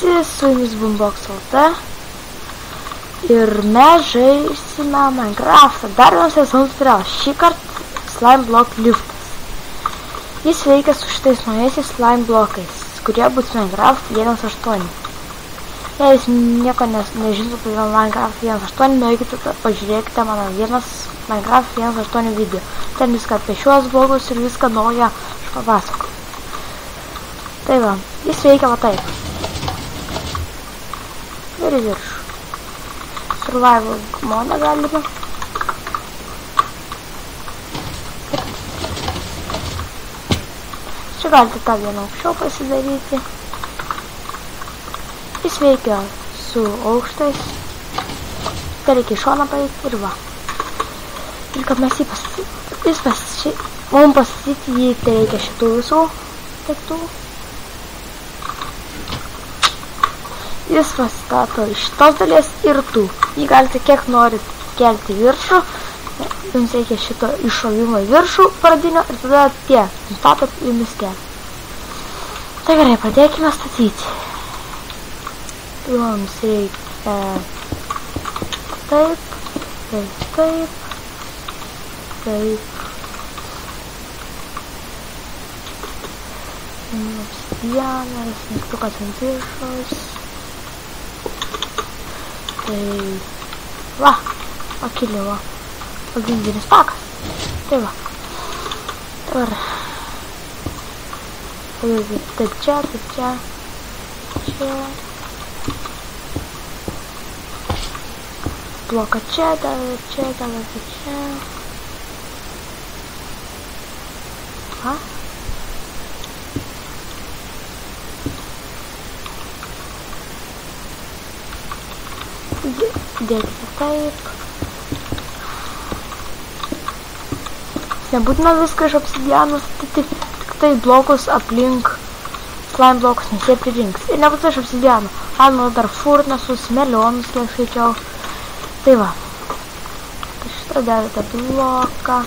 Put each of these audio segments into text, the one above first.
visi, su jumis Boombox LT ir mes žaisime Minecraftą. Dar vienas sezonas tutorialas, šį kartą slime block liftas. Jis veikia su šitais naujaisiais slime blokais, kurie bus Minecraft 1.8. Jei jūs nieko nežinote apie Minecraft 1.8, nueikite, pažiūrėkite mano vienas Minecraft 1.8 video. Ten viską apie šiuos blogus ir viską naują aš papasakau. Tai va, jis veikia va taip. Ir į viršų. Survival modą galime. Čia galite tą vieną aukščiau pasidaryti. Jis veikia su aukštais. Tai reikia iš šoną paeiti ir va. Ir kad mes mums pasisyti jį, tai reikia šitų visų daiktų. Jis pastato iš šitos dalies ir tų. Jį galite kiek norit kelti viršų. Jums reikia šito iššovimo į viršų pradinio ir tada tie nustatot jumis kelti. Tai gerai, pradėkime statyti. Jums reikia taip, taip, taip, taip. Obsidianas, mygtukas ant viršaus. Tai va, pakilė va, pagrindinis takas. Tai va. Dabar taip čia, čia. Bloką čia, čia. Va. Dėkite taip. Nebūtina viską iš obsidiano statyti, tik tai blokus aplink slime blokus, nes jie pririnks. Ir nebūtina iš obsidiano. Galima dar furnasus, melionus, kiek skaičiau. Tai va. Tai šitą dedate bloką.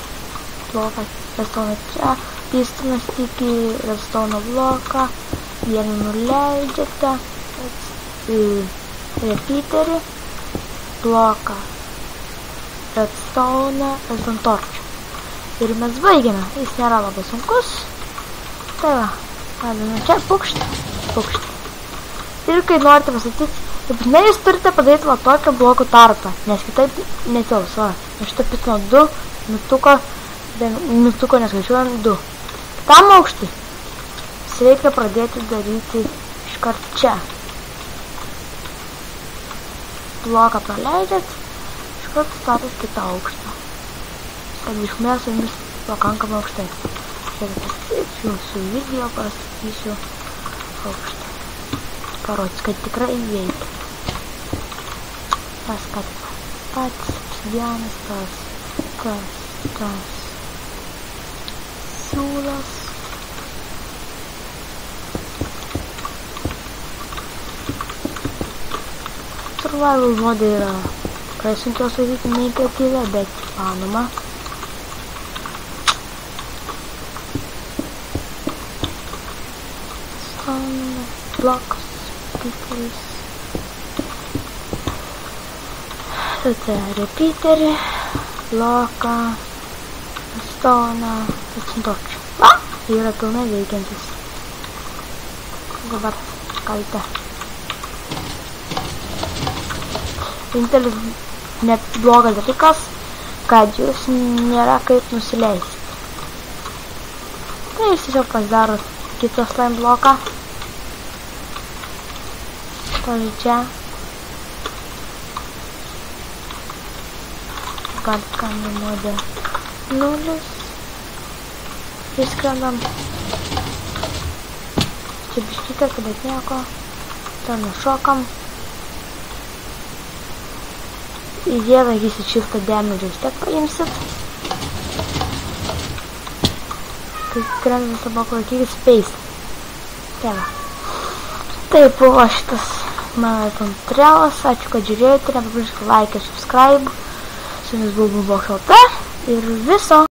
Redstone čia. Pistonas tik į redstone bloką. Vieną nuleidžiate. Repeaterį. Bloką, redstone, redstone torch. Ir mes baigiame. Jis nėra labai sunkus. Tai va, galime čia pukšti. Ir kai norite pasakyti, būtinai jūs turite padaryti va tokią blokų tarpą, nes kitaip netils. Va, iš šito pitino 2, mygtuko neskaičiuojant 2. Tam aukštį reikia pradėti daryti iškart čia. Bloką praleidžiat, iškart statot kitą aukštą. Kad išmės su jumis pakankamai aukštai. Šiandien pasitiksiu su video, pastatysiu aukštą. Parodys, kad tikrai veikia. Tas pats obsidianas, tas siūlas. Survival mode yra tikrai sunkiau sakyti negatyvę, bet įmanoma. Stone, blocks, pieces. Tada repeaterį, bloką, stone, atsintočių. Va, yra pilnai veikiantis. Dabar galite. Vienintelis neblogas dalykas, kad jūs nėra kaip nusileisti. Tai jūs tiesiog pasidarot kitą slime bloką. Pavyzdžiui čia. Galite kamį modę 0. Įskrendam. Čia biškytė, bet nieko. Ten nušokam. Jie laikysit shiftą damage, vis tiek paimsit. Kai krenta visą bloką, laikykit space. Tai va. Taip buvo šitas mano tutorialas. Ačiū, kad žiūrėjote. Nepamirškite like ir subscribe. Su jumis buvo Boombox LT ir viso.